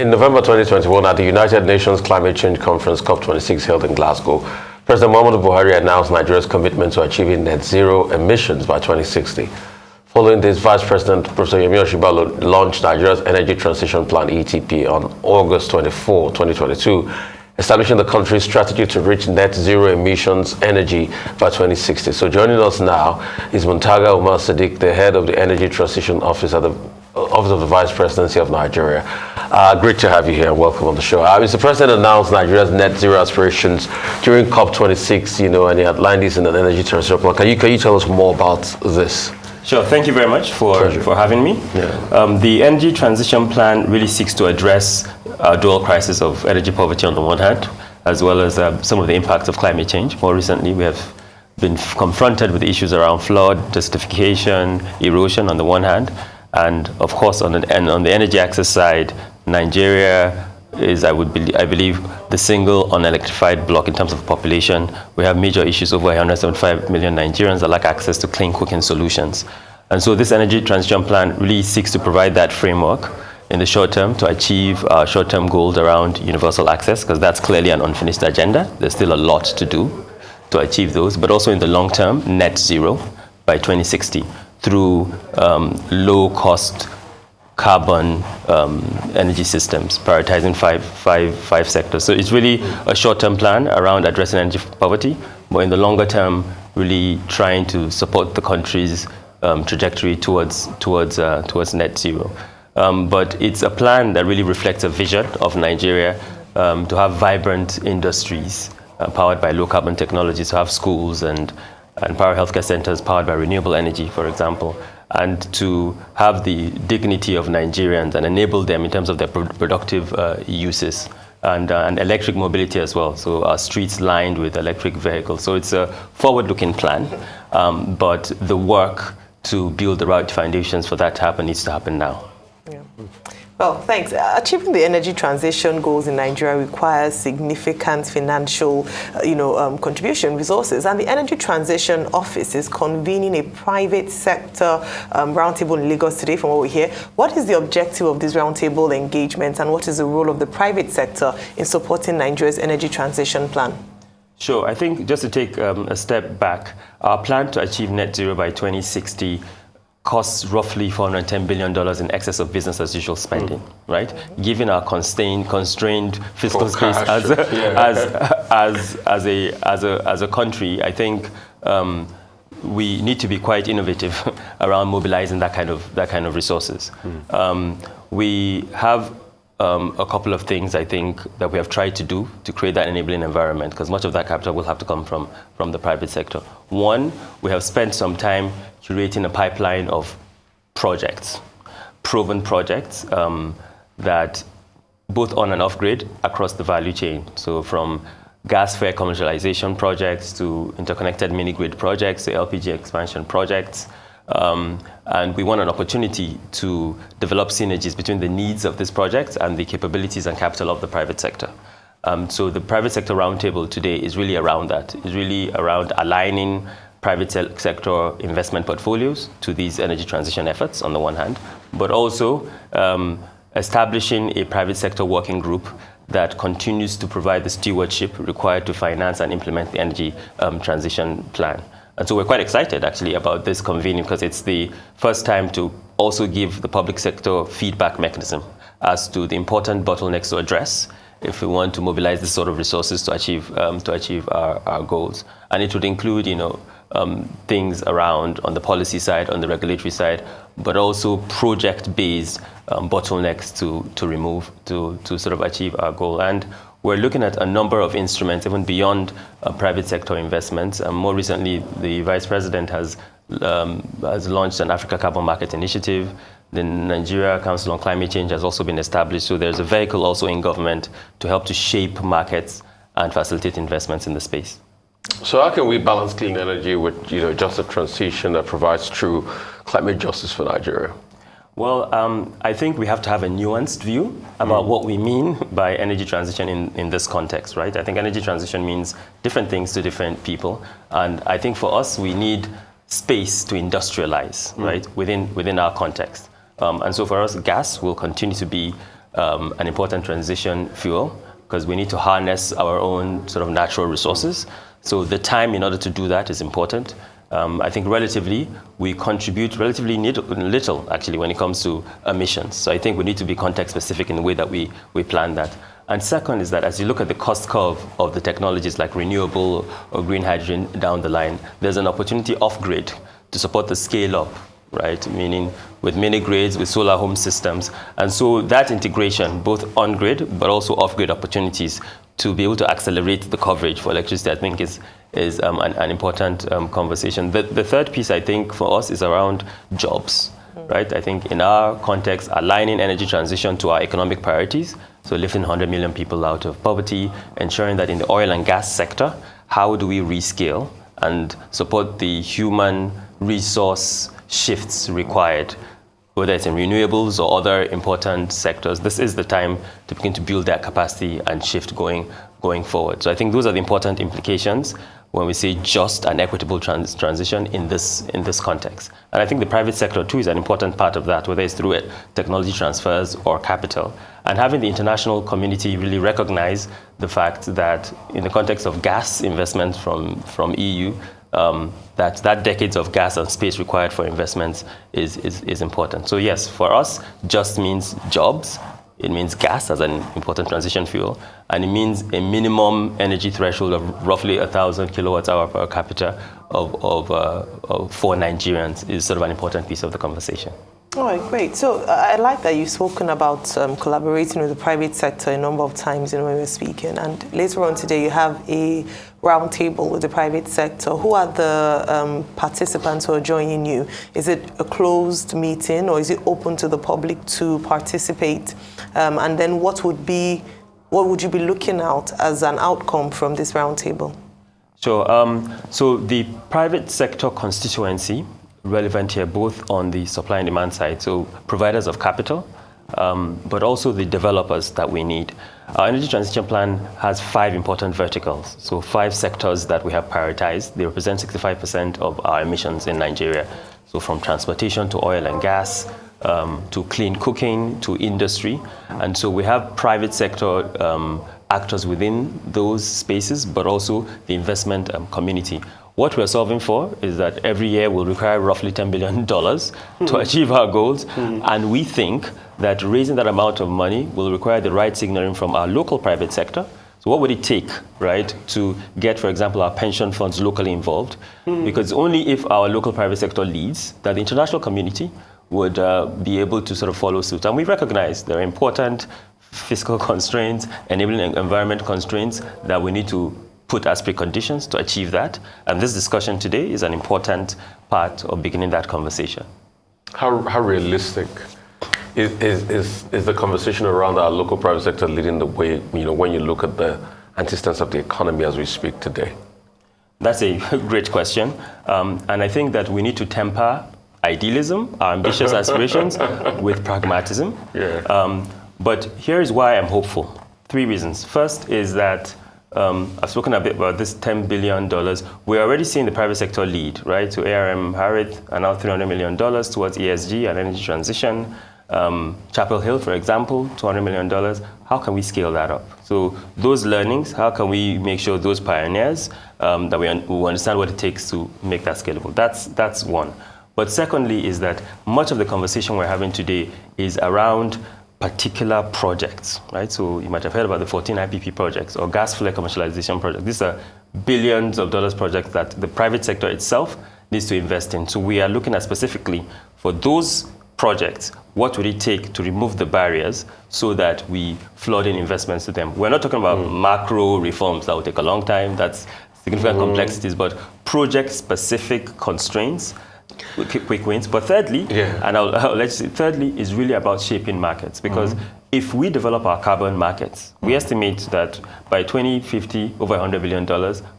In November 2021, at the United Nations Climate Change Conference COP26 held in Glasgow, President Muhammadu Buhari announced Nigeria's commitment to achieving net zero emissions by 2060. Following this, Vice President Professor Yemi Osinbajo launched Nigeria's Energy Transition Plan (ETP) on August 24, 2022, establishing the country's strategy to reach net zero emissions energy by 2060. So joining us now is Muntaqa Umar-Sadiq, the head of the Energy Transition Office at the Office of the Vice Presidency of Nigeria. Great to have you here and welcome on the show. Mr. President announced Nigeria's net zero aspirations during COP26, and he outlined this in an energy transition plan. Can you tell us more about this? Sure. Thank you very much for having me. Yeah. The Energy Transition Plan really seeks to address our dual crisis of energy poverty on the one hand, as well as some of the impacts of climate change. More recently, we have been confronted with issues around flood, desertification, erosion on the one hand, and of course on the energy access side, Nigeria is, I believe, the single unelectrified bloc in terms of population. We have major issues. Over 175 million Nigerians that lack access to clean cooking solutions. And so this energy transition plan really seeks to provide that framework in the short term to achieve our short-term goals around universal access, because that's clearly an unfinished agenda. There's still a lot to do to achieve those, but also in the long term, net zero by 2060 through low-cost carbon energy systems, prioritizing five sectors. So it's really a short-term plan around addressing energy poverty, but in the longer term, really trying to support the country's trajectory towards net zero. But it's a plan that really reflects a vision of Nigeria to have vibrant industries powered by low-carbon technologies, to have schools and power healthcare centers powered by renewable energy, for example, and to have the dignity of Nigerians and enable them in terms of their productive uses, and electric mobility as well. So our streets lined with electric vehicles. So it's a forward-looking plan, but the work to build the right foundations for that to happen needs to happen now. Yeah. Well, thanks. Achieving the energy transition goals in Nigeria requires significant financial, contribution resources. And the Energy Transition Office is convening a private sector roundtable in Lagos today, from what we hear. What is the objective of this roundtable engagement, and what is the role of the private sector in supporting Nigeria's energy transition plan? Sure. I think just to take a step back, our plan to achieve net zero by 2060 costs roughly $410 billion in excess of business as usual spending, right? Given our constrained fiscal space as a country, I think we need to be quite innovative around mobilizing that kind of resources. We have a couple of things, I think, that we have tried to do to create that enabling environment, because much of that capital will have to come from the private sector. One, we have spent some time curating a pipeline of projects, proven projects that both on and off grid across the value chain. So from gas-fired commercialization projects to interconnected mini-grid projects to LPG expansion projects. And we want an opportunity to develop synergies between the needs of these projects and the capabilities and capital of the private sector. So the private sector roundtable today is really around that. It's really around aligning private sector investment portfolios to these energy transition efforts on the one hand, but also establishing a private sector working group that continues to provide the stewardship required to finance and implement the energy transition plan. And so we're quite excited, actually, about this convening, because it's the first time to also give the public sector feedback mechanism as to the important bottlenecks to address if we want to mobilize this sort of resources to achieve our goals. And it would include, things around on the policy side, on the regulatory side, but also project-based bottlenecks to remove to sort of achieve our goal. And we're looking at a number of instruments, even beyond private sector investments. More recently, the Vice President has launched an Africa Carbon Market Initiative. The Nigeria Council on Climate Change has also been established. So there's a vehicle also in government to help to shape markets and facilitate investments in the space. So how can we balance clean energy with just a transition that provides true climate justice for Nigeria? Well, I think we have to have a nuanced view about what we mean by energy transition in this context, right? I think energy transition means different things to different people. And I think for us, we need space to industrialize, right, within our context. And so for us, gas will continue to be an important transition fuel because we need to harness our own sort of natural resources. So the time in order to do that is important. I think relatively, we contribute relatively little, actually, when it comes to emissions. So I think we need to be context-specific in the way that we plan that. And second is that as you look at the cost curve of the technologies like renewable or green hydrogen down the line, there's an opportunity off-grid to support the scale-up, right? Meaning with mini-grids, with solar home systems. And so that integration, both on-grid but also off-grid opportunities to be able to accelerate the coverage for electricity, I think is an important conversation. The third piece, I think, for us is around jobs, right? I think in our context, aligning energy transition to our economic priorities, so lifting 100 million people out of poverty, ensuring that in the oil and gas sector, how do we rescale and support the human resource shifts required, whether it's in renewables or other important sectors. This is the time to begin to build that capacity and shift going forward. So I think those are the important implications when we say just and equitable transition in this context. And I think the private sector too is an important part of that, whether it's through technology transfers or capital. And having the international community really recognize the fact that in the context of gas investment from EU, that decades of gas and space required for investments is important. So yes, for us, just means jobs. It means gas as an important transition fuel, and it means a minimum energy threshold of roughly 1,000 kilowatts hour per capita for Nigerians is sort of an important piece of the conversation. All right, great. So I like that you've spoken about collaborating with the private sector a number of times when we were speaking. And later on today, you have a roundtable with the private sector. Who are the participants who are joining you? Is it a closed meeting or is it open to the public to participate? And then what would you be looking at as an outcome from this roundtable? Sure. So the private sector constituency relevant here, both on the supply and demand side, so providers of capital, but also the developers that we need. Our energy transition plan has 5 important verticals, so 5 sectors that we have prioritized. They represent 65% of our emissions in Nigeria. So from transportation to oil and gas, to clean cooking, to industry. And so we have private sector actors within those spaces, but also the investment community. What we're solving for is that every year will require roughly $10 billion to achieve our goals. And we think that raising that amount of money will require the right signaling from our local private sector. So what would it take, right, to get, for example, our pension funds locally involved? Because only if our local private sector leads that the international community would be able to sort of follow suit. And we recognize there are important fiscal constraints, enabling environment constraints that we need to put as preconditions to achieve that. And this discussion today is an important part of beginning that conversation. How realistic is the conversation around our local private sector leading the way, when you look at the antecedents of the economy as we speak today? That's a great question. And I think that we need to temper idealism, our ambitious aspirations, with pragmatism. Yeah. But here is why I'm hopeful. 3 reasons. First is that I've spoken a bit about this $10 billion. We're already seeing the private sector lead, right? So ARM Harrith announced $300 million towards ESG and energy transition. Chapel Hill, for example, $200 million. How can we scale that up? So those learnings, how can we make sure those pioneers, that we understand what it takes to make that scalable? That's one. But secondly is that much of the conversation we're having today is around particular projects, right? So you might have heard about the 14 IPP projects or gas flare commercialization projects. These are billions of dollars projects that the private sector itself needs to invest in. So we are looking at specifically for those projects, what would it take to remove the barriers so that we flood in investments to them? We're not talking about macro reforms that will take a long time. That's significant complexities, but project-specific constraints, quick wins. But thirdly, and I'll let you say, thirdly is really about shaping markets, because if we develop our carbon markets, we estimate that by 2050, over $100 billion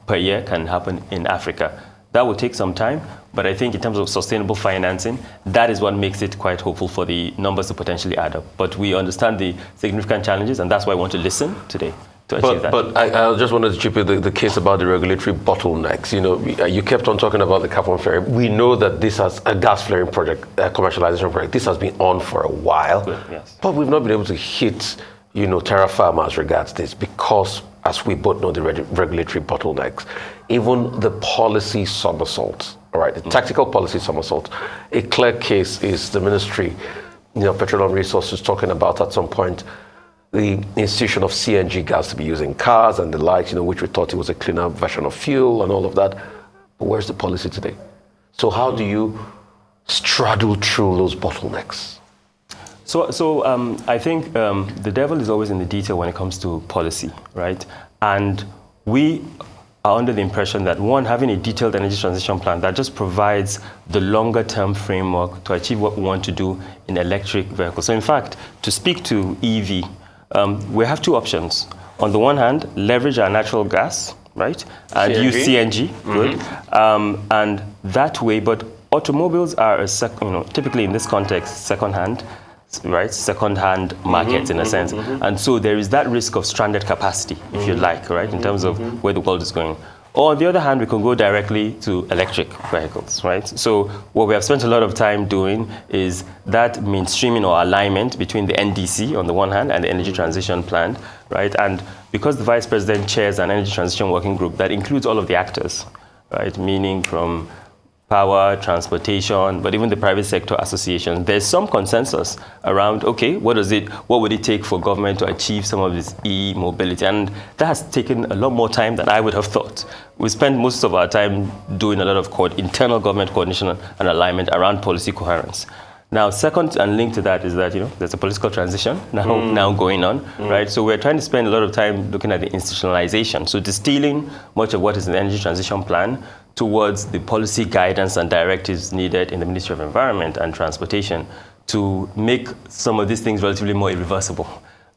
per year can happen in Africa. That will take some time, but I think in terms of sustainable financing, that is what makes it quite hopeful for the numbers to potentially add up. But we understand the significant challenges, and that's why I want to listen today. to achieve that. But I just wanted to chip in the case about the regulatory bottlenecks. You kept on talking about the carbon flaring. We know that this has a gas flaring project, a commercialization project. This has been on for a while. Good, yes. But we've not been able to hit, terra firma as regards this because, as we both know, the regulatory bottlenecks, even the policy somersaults, all right, the tactical policy somersaults. A clear case is the Ministry, Petroleum Resources talking about at some point the institution of CNG gas to be used in cars and the likes, which we thought it was a cleaner version of fuel and all of that. But where's the policy today? So how do you straddle through those bottlenecks? So I think the devil is always in the detail when it comes to policy, right? And we are under the impression that, one, having a detailed energy transition plan that just provides the longer term framework to achieve what we want to do in electric vehicles. So in fact, to speak to EV, we have two options. On the one hand, leverage our natural gas, right? And CNG. use CNG, good. And that way, but automobiles are, typically in this context, second-hand, right? Second-hand markets in a sense. And so there is that risk of stranded capacity, if you like, right? In terms of where the world is going. Or on the other hand, we can go directly to electric vehicles, right? So what we have spent a lot of time doing is that mainstreaming or alignment between the NDC on the one hand and the Energy Transition Plan, right? And because the Vice President chairs an Energy Transition Working Group that includes all of the actors, right? Meaning from power, transportation, but even the private sector associations, there's some consensus around, okay, what would it take for government to achieve some of this e-mobility? And that has taken a lot more time than I would have thought. We spend most of our time doing a lot of internal government coordination and alignment around policy coherence. Now, second and linked to that is that, there's a political transition now going on, right? So we're trying to spend a lot of time looking at the institutionalization. So distilling much of what is in the Energy Transition Plan towards the policy guidance and directives needed in the Ministry of Environment and Transportation to make some of these things relatively more irreversible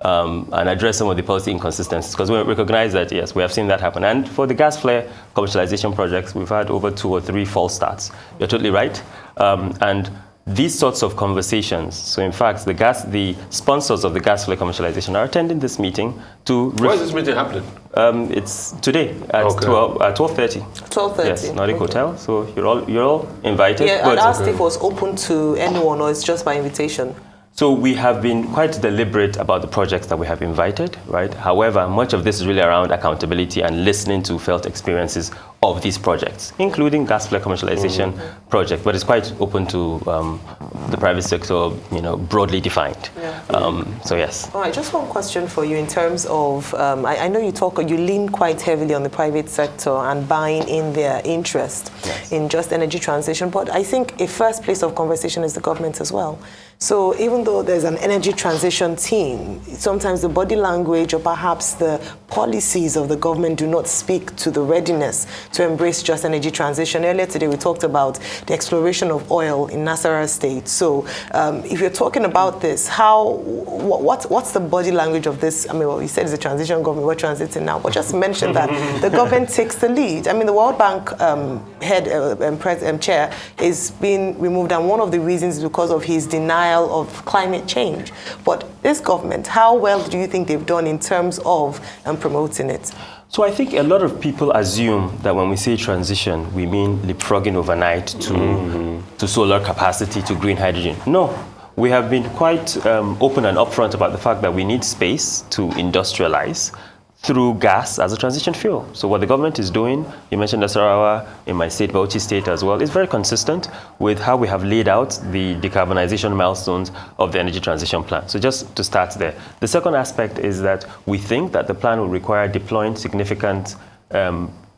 and address some of the policy inconsistencies. Because we recognize that, yes, we have seen that happen. And for the gas flare commercialization projects, we've had over 2 or 3 false starts. You're totally right. And these sorts of conversations, so in fact, the sponsors of the gas flare commercialization are attending this meeting to... Where is this meeting happening? It's today at 12:30. 12:30. Yes, Nordic Hotel. So you're all invited. Yeah, I asked if it was open to anyone or it's just by invitation. So we have been quite deliberate about the projects that we have invited, right? However, much of this is really around accountability and listening to felt experiences of these projects, including gas flare commercialization project, but it's quite open to the private sector, broadly defined. Yeah. So yes. All right, just one question for you in terms of, I know you lean quite heavily on the private sector and buying in their interest in just energy transition, but I think a first place of conversation is the government as well. So even though there's an energy transition team, sometimes the body language or perhaps the policies of the government do not speak to the readiness to embrace just energy transition. Earlier today, we talked about the exploration of oil in Nasarawa State. So if you're talking about this, what's the body language of this? I mean, well, you said it's a transition government, we're transiting now, but just mention that the government takes the lead. I mean, the World Bank chair is being removed, and one of the reasons is because of his denial of climate change. But this government, how well do you think they've done in terms of promoting it? So I think a lot of people assume that when we say transition, we mean leapfrogging overnight to solar capacity, to green hydrogen. No, we have been quite open and upfront about the fact that we need space to industrialize through gas as a transition fuel. So what the government is doing, you mentioned Nasarawa, in my state, Bauchi State as well, is very consistent with how we have laid out the decarbonization milestones of the energy transition plan. So just to start there. The second aspect is that we think that the plan will require deploying significant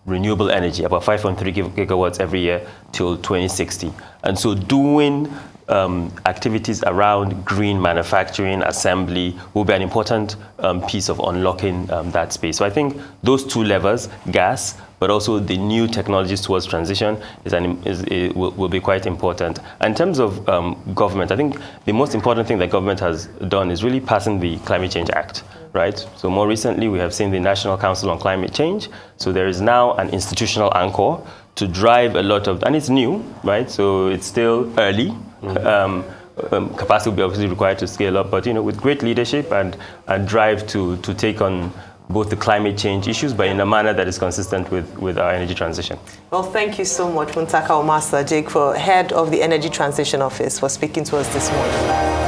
renewable energy, about 5.3 gigawatts every year till 2060. And so doing activities around green manufacturing, assembly, will be an important piece of unlocking that space. So I think those two levers, gas, but also the new technologies towards transition, will be quite important. And in terms of government, I think the most important thing that government has done is really passing the Climate Change Act, right? So more recently, we have seen the National Council on Climate Change. So there is now an institutional anchor to drive a lot of, and it's new, right? So it's still early. Capacity will be obviously required to scale up, but with great leadership and drive to take on both the climate change issues, but in a manner that is consistent with our energy transition. Well, thank you so much, Muntaqa Umar-Sadiq, head of the Energy Transition Office, for speaking to us this morning.